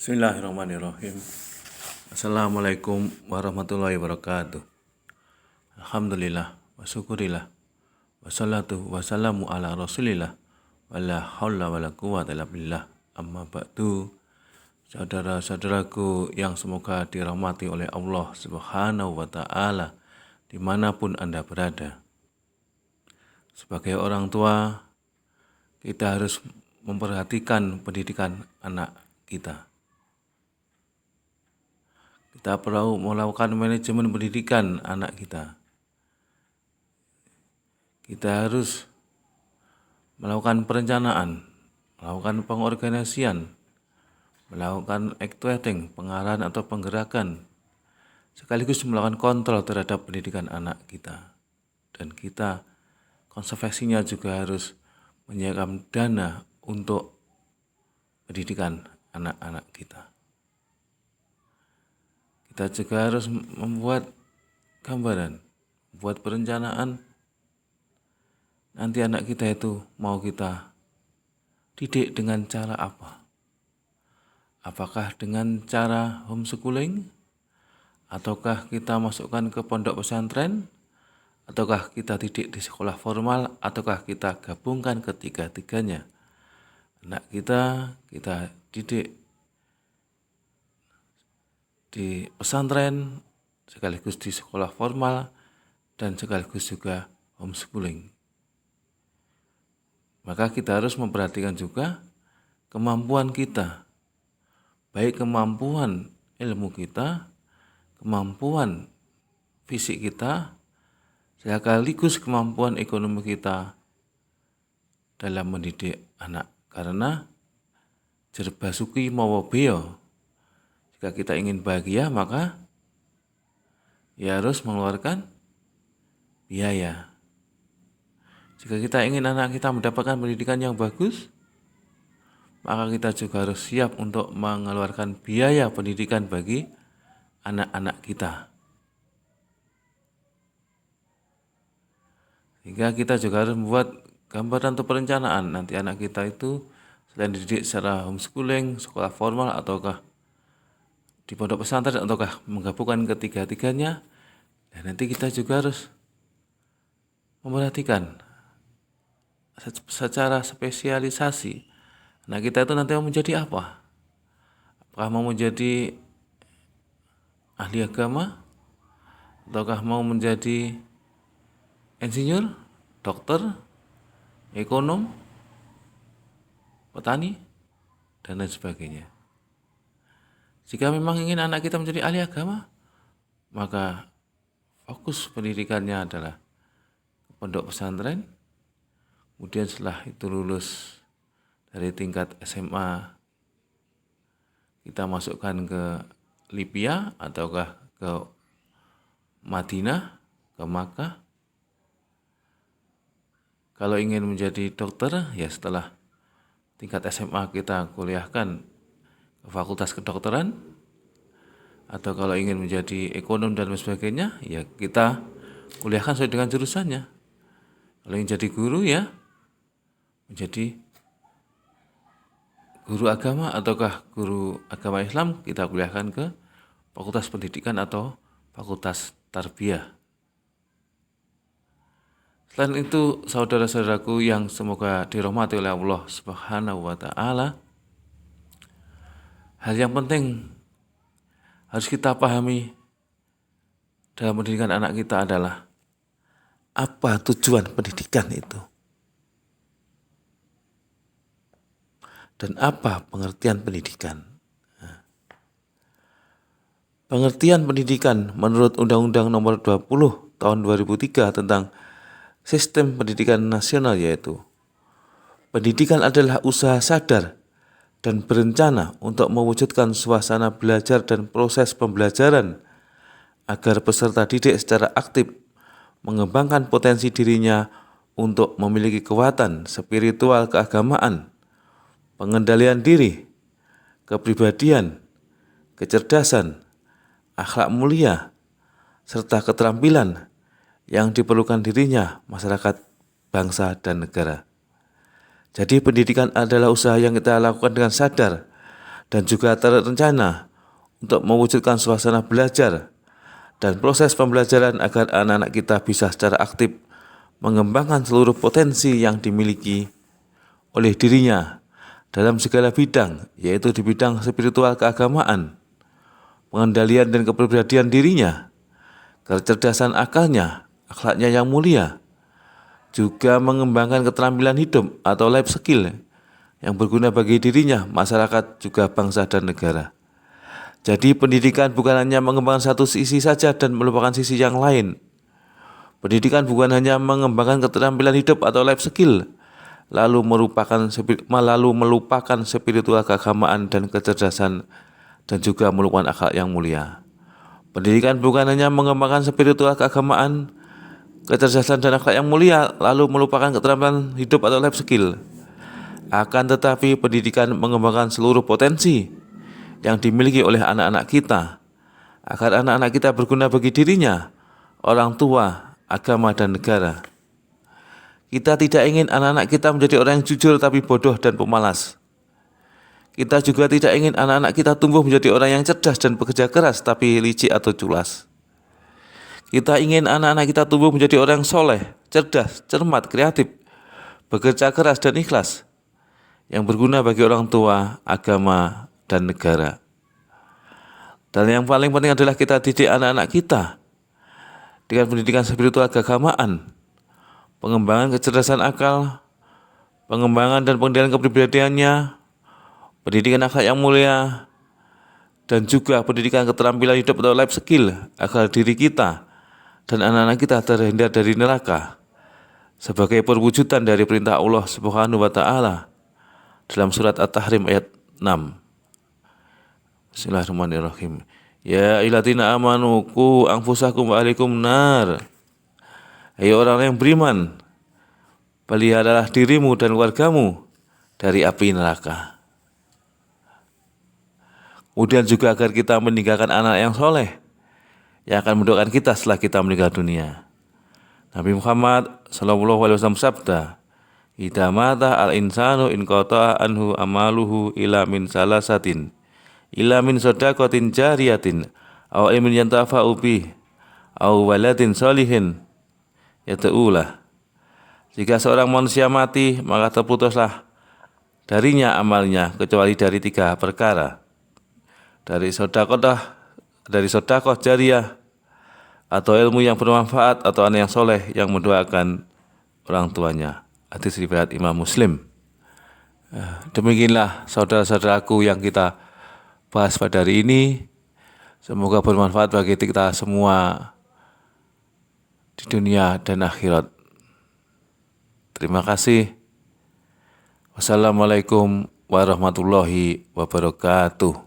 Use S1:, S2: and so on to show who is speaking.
S1: Bismillahirrahmanirrahim. Assalamualaikum warahmatullahi wabarakatuh. Alhamdulillah wa syukurillah wassalatu wassalamu ala rasulillah wala haula wala quwwata illa billah. Amma ba'du. Saudara-saudaraku yang semoga dirahmati oleh Allah Subhanahu wa ta'ala dimanapun Anda berada. Sebagai orang tua, kita harus memperhatikan pendidikan anak kita. Kita perlu melakukan manajemen pendidikan anak kita. Kita harus melakukan perencanaan, melakukan pengorganisasian, melakukan activating, pengarahan atau penggerakan, sekaligus melakukan kontrol terhadap pendidikan anak kita. Dan kita konservasinya juga harus menyiapkan dana untuk pendidikan anak-anak kita. Kita juga harus membuat gambaran, membuat perencanaan. Nanti anak kita itu mau kita didik dengan cara apa? Apakah dengan cara homeschooling? Ataukah kita masukkan ke pondok pesantren? Ataukah kita didik di sekolah formal? Ataukah kita gabungkan ketiga-tiganya? Anak kita didik di pesantren, sekaligus di sekolah formal, dan sekaligus juga homeschooling. Maka kita harus memperhatikan juga kemampuan kita, baik kemampuan ilmu kita, kemampuan fisik kita, sekaligus kemampuan ekonomi kita dalam mendidik anak. Karena jerbasuki mawa beo, jika kita ingin bahagia, maka ya harus mengeluarkan biaya. Jika kita ingin anak kita mendapatkan pendidikan yang bagus, maka kita juga harus siap untuk mengeluarkan biaya pendidikan bagi anak-anak kita. Sehingga kita juga harus membuat gambaran atau perencanaan. Nanti anak kita itu selain dididik secara homeschooling, sekolah formal, ataukah di pondok pesantren, ataukah menggabungkan ketiga-tiganya. Dan nanti kita juga harus memperhatikan secara spesialisasi anak kita itu nanti mau menjadi apa. Apakah mau menjadi ahli agama, ataukah mau menjadi insinyur, dokter, ekonom, petani, dan lain sebagainya. Jika memang ingin anak kita menjadi ahli agama, maka fokus pendidikannya adalah pondok pesantren. Kemudian setelah itu lulus dari tingkat SMA, kita masukkan ke Libya ataukah ke Madinah, ke Makkah. Kalau ingin menjadi dokter, ya setelah tingkat SMA kita kuliahkan ke Fakultas Kedokteran. Atau kalau ingin menjadi ekonom dan sebagainya, ya kita kuliahkan sesuai dengan jurusannya. Kalau ingin jadi guru, ya menjadi guru agama ataukah guru agama Islam, kita kuliahkan ke Fakultas Pendidikan atau Fakultas Tarbiyah. Selain itu, saudara-saudaraku yang semoga dirahmati oleh Allah Subhanahu wa ta'ala, hal yang penting harus kita pahami dalam pendidikan anak kita adalah apa tujuan pendidikan itu dan apa pengertian pendidikan. Pengertian pendidikan menurut Undang-Undang Nomor 20 Tahun 2003 tentang Sistem Pendidikan Nasional yaitu pendidikan adalah usaha sadar dan berencana untuk mewujudkan suasana belajar dan proses pembelajaran agar peserta didik secara aktif mengembangkan potensi dirinya untuk memiliki kekuatan spiritual keagamaan, pengendalian diri, kepribadian, kecerdasan, akhlak mulia, serta keterampilan yang diperlukan dirinya, masyarakat, bangsa, dan negara. Jadi pendidikan adalah usaha yang kita lakukan dengan sadar dan juga terencana untuk mewujudkan suasana belajar dan proses pembelajaran agar anak-anak kita bisa secara aktif mengembangkan seluruh potensi yang dimiliki oleh dirinya dalam segala bidang, yaitu di bidang spiritual keagamaan, pengendalian dan kepribadian dirinya, kecerdasan akalnya, akhlaknya yang mulia, juga mengembangkan keterampilan hidup atau life skill yang berguna bagi dirinya, masyarakat, juga bangsa dan negara. Jadi pendidikan bukan hanya mengembangkan satu sisi saja dan melupakan sisi yang lain. Pendidikan bukan hanya mengembangkan keterampilan hidup atau life skill, lalu melupakan spiritual keagamaan dan kecerdasan, dan juga melupakan akhlak yang mulia. Pendidikan bukan hanya mengembangkan spiritual keagamaan, kecerdasan dan akhlak yang mulia, lalu melupakan keterampilan hidup atau life skill. Akan tetapi pendidikan mengembangkan seluruh potensi yang dimiliki oleh anak-anak kita, agar anak-anak kita berguna bagi dirinya, orang tua, agama, dan negara. Kita tidak ingin anak-anak kita menjadi orang yang jujur tapi bodoh dan pemalas. Kita juga tidak ingin anak-anak kita tumbuh menjadi orang yang cerdas dan bekerja keras tapi licik atau culas. Kita ingin anak-anak kita tumbuh menjadi orang yang soleh, cerdas, cermat, kreatif, bekerja keras dan ikhlas, yang berguna bagi orang tua, agama, dan negara. Dan yang paling penting adalah kita didik anak-anak kita dengan pendidikan spiritual keagamaan, pengembangan kecerdasan akal, pengembangan dan pengendalian kepribadiannya, pendidikan akhlak yang mulia, dan juga pendidikan keterampilan hidup atau life skill agar diri kita dan anak-anak kita terhindar dari neraka sebagai perwujudan dari perintah Allah Subhanahu wa Ta'ala dalam surat At-Tahrim ayat 6. Bismillahirrahmanirrahim. Ya ayyuhalladzina amanu qu anfusakum wa ahlikum nar. Hai orang yang beriman, peliharalah dirimu dan keluargamu dari api neraka. Kemudian juga agar kita meninggalkan anak yang soleh yang akan mendoakan kita setelah kita meninggal dunia. Nabi Muhammad SAW sabda, "Idza mata al-insanu inqata'a anhu amaluhu ila min salasatin, ila min shadaqatin jariyatin, aw ilmin yantafa'u bih, aw waladin sholihin yad'ulah." Jika seorang manusia mati, maka terputuslah darinya amalnya kecuali dari 3 perkara. Dari sedekah jariyah, atau ilmu yang bermanfaat, atau anak yang soleh yang mendoakan orang tuanya. Hadis riwayat Imam Muslim. Demikianlah saudara-saudaraku yang kita bahas pada hari ini. Semoga bermanfaat bagi kita semua di dunia dan akhirat. Terima kasih. Wassalamualaikum warahmatullahi wabarakatuh.